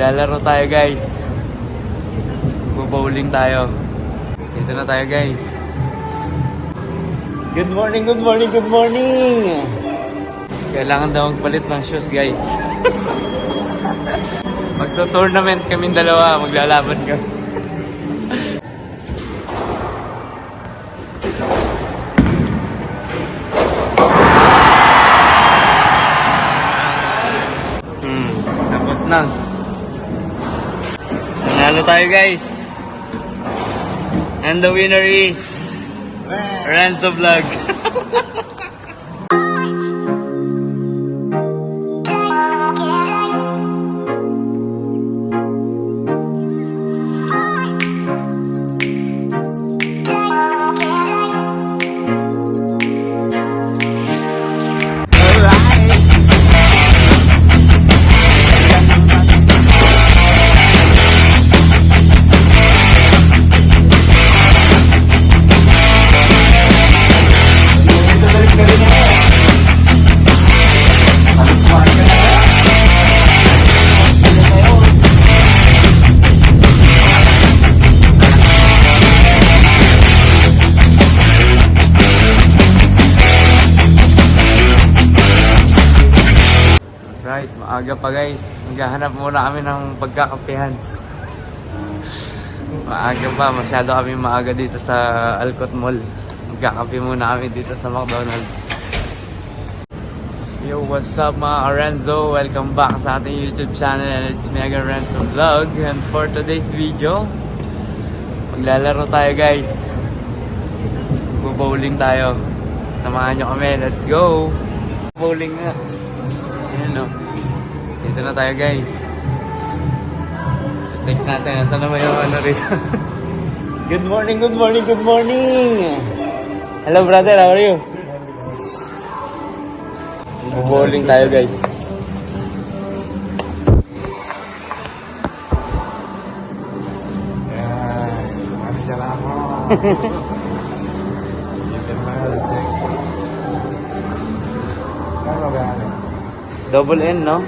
Maglalaro tayo guys. Bowling tayo. Dito na tayo guys. Good morning, good morning, good morning! Kailangan daw magpalit ng shoes guys. Magto-tournament kaming dalawa. Maglalaban ka. Tapos na. Nanalo tayo guys. And the winner is Renzo Vlog. Right, maaga pa guys. Maghahanap muna kami ng pagkakapihan. Maaga pa, masyado kami maaga dito sa Alcott Mall. Magkakape muna kami dito sa McDonald's. Yo, what's up mga Renzo? Welcome back sa ating YouTube channel and it's me again, Renzo Vlog. And for today's video, maglalaro tayo guys. Bowling tayo. Samahan nyo kami, let's go! Bowling nga. Ayan o. Dito na tayo guys. Check natin. Saan naman yung ano rito? Good morning, good morning, good morning! Hello brother, how are you? Bowling tayo guys. Double N, no?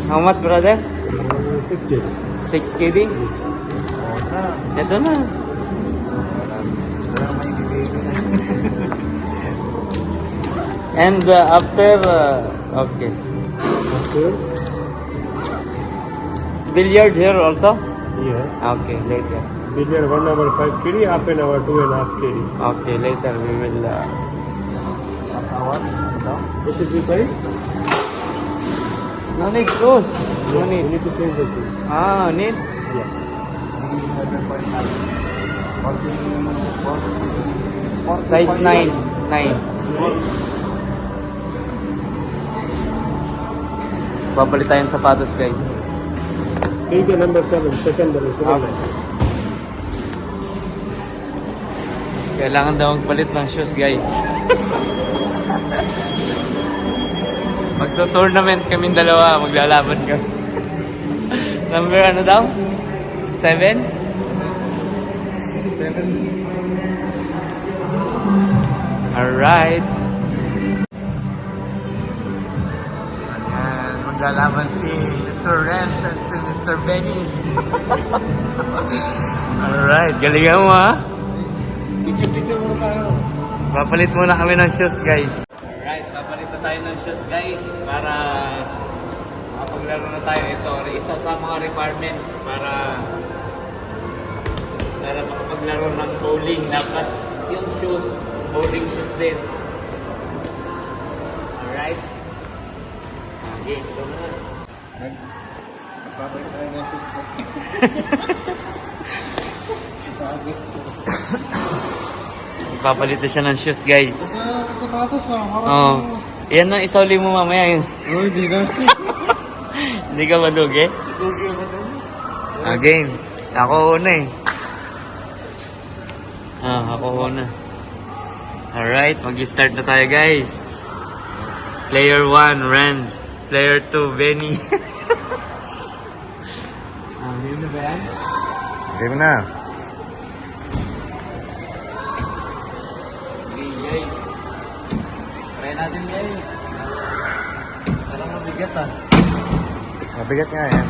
How much, brother? 6K. 6 KD? Ito na. And after, okay. After? Billiard here also? Yeah. Okay, later. Billiard 1 hour 5 KD, half an hour 2.5 KD. Okay, later we will... What is your size? No need shoes. No You need. need to change the shoes. Ah, need? Yeah. Size 9. 9. Papalit tayong sapatos guys. Take the number 7, secondary, Okay. Kailangan daw magpalit ng shoes guys. Magto-tournament kaming dalawa. Maglalaban ka. Number ano daw? 7? 7. Alright. Ayan. Maglalaban si Mr. Renz and si Mr. Benny. Alright. Galingan mo ha. Papalit muna kami ng shoes guys. Alright, papalit na tayo ng shoes guys para makapaglaro na tayo. Ito, isa sa mga requirements para makapaglaro ng bowling. Dapat yung shoes, bowling shoes din. Alright. Okay, ito na. Papalit tayo ng shoes. Papalit na siya ng shoes guys. Sapatos na, Oo. Yan na, isauli mo mamaya yun. Oh, di na. Hindi ka malugi? Game. Ako una eh. Ako una. Alright, mag-start na tayo guys. Player 1, Renz. Player 2, Benny. Game na ba yan? Game na. Okay guys. Try natin natin guys. Parang mabigat ah. Mabigat nga yan.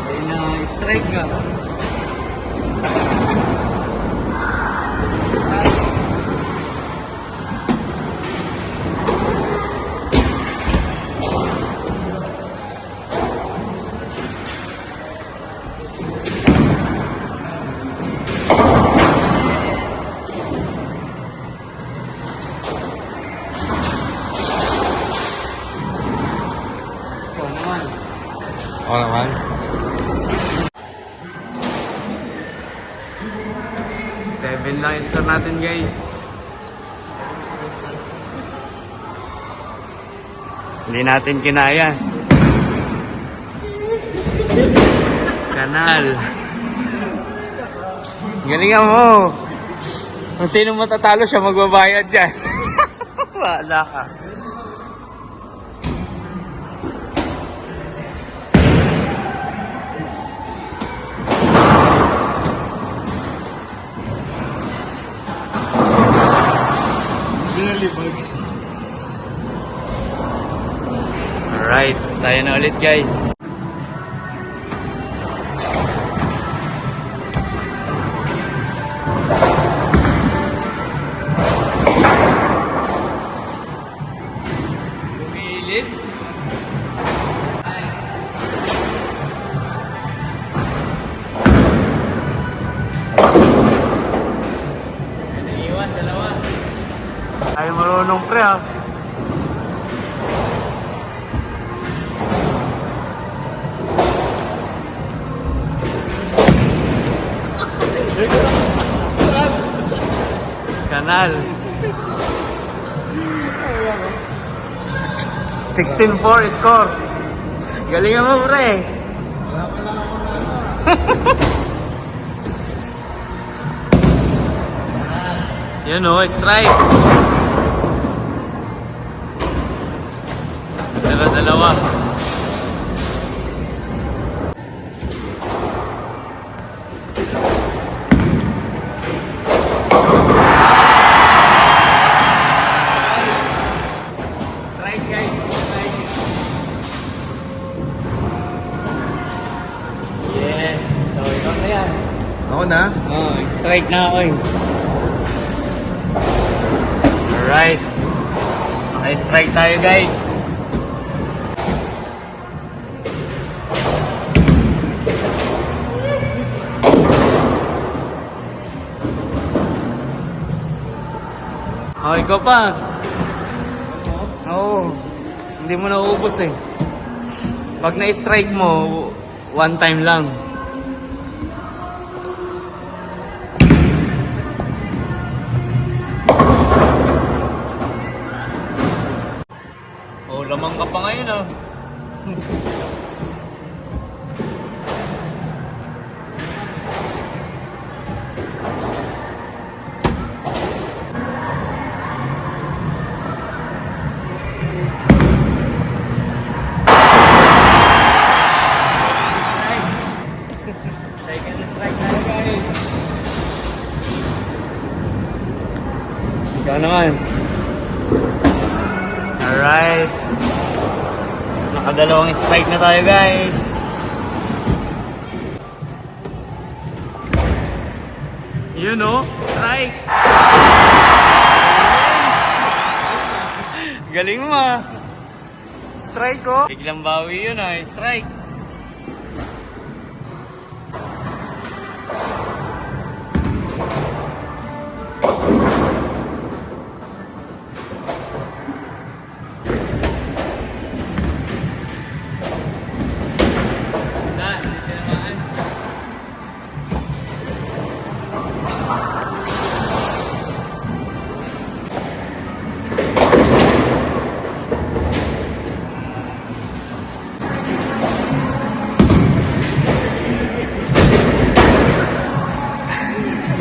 Ay na, strike ka. Ikaw naman. Oo naman. Seven lang yung score natin guys. Hindi natin kinaya. Kanal. Galingan mo. Kung sino matatalo siya magbabayad dyan. Wala ka. Alright, tayo na ulit guys. Lumilit. Ay. Naiiwan, dalawa. Ay marunong pre ah. Kanal. 16-4 score. Galingan mo pre. Yun o, strike. Dalawa-dalawa. Strike guys, strike. Yes. So, ikaw na yan. Ako na? Oh, strike na ako eh. Alright. Okay, strike tayo guys. Oh, ikaw pa. Oo. Hindi mo nauubos eh. Pag na-strike mo, one time lang. Oh, lamang ka pa ngayon ah. Second strike tayo guys. Ikaw naman. Alright. Nakadalawang strike na tayo guys. Yun o, strike. Galing mo ah. Strike ko. Biglang bawi yun ah, strike.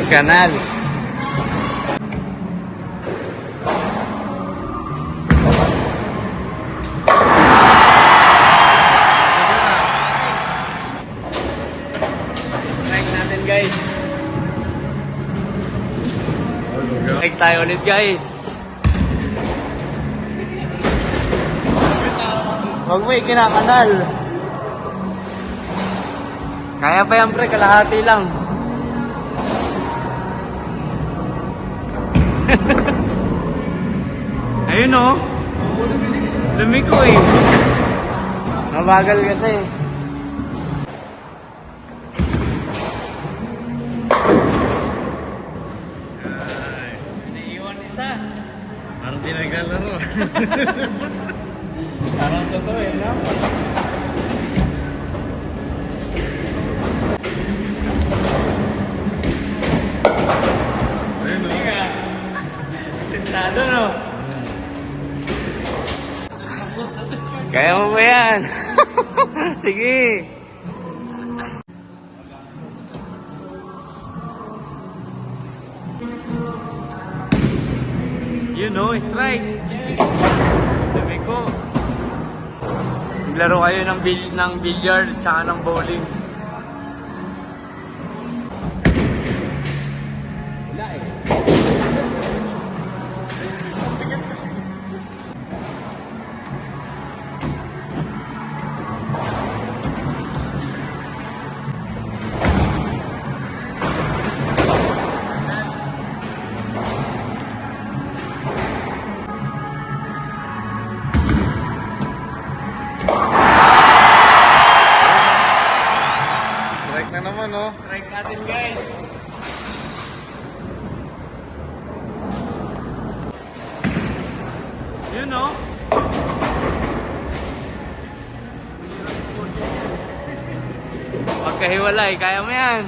Kanal. guys. Like tayo ulit guys. Huwag mo ikinakanal. Kaya pa yan pre, kalahati lang. Ayun o. Lumiko eh. Mabagal kasi. Naiiwan isa. Parang di naglalaro. Parang totoo eh, no? Ayun o. Teka. Sentado, no? Kaya mo ba yan? Sige. You know, strike. Sabi ko. Naglaro kayo ng billiard tsaka ng bowling. Wala eh. Strike na naman o. Strike natin guys. Yun know? Pagkahiwalay, kaya mo yan.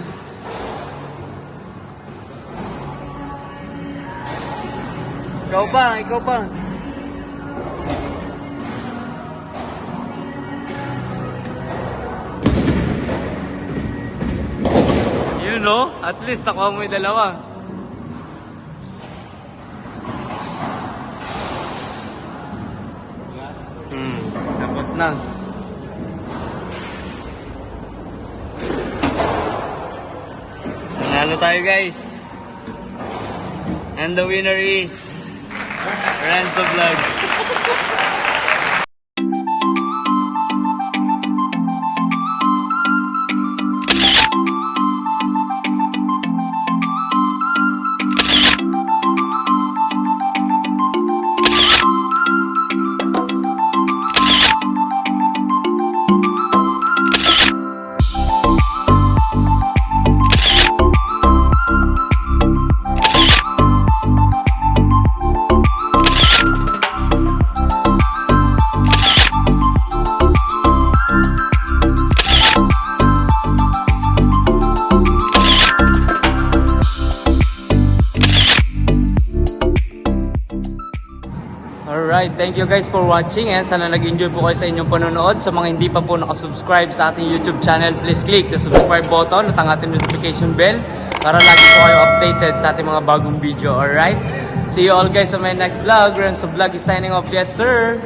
Ikaw pa. You know, at least nakuha mo yung dalawa. Tapos na. Nanalo tayo guys. And the winner is Renzo Vlog. Alright, thank you guys for watching and sana nag-enjoy po kayo sa inyong panonood. Sa mga hindi pa po nakasubscribe sa ating YouTube channel, please click the subscribe button at ang ating notification bell para lagi po kayo updated sa ating mga bagong video. Alright, see you all guys sa my next vlog. Renzo Vlog is signing off. Yes sir!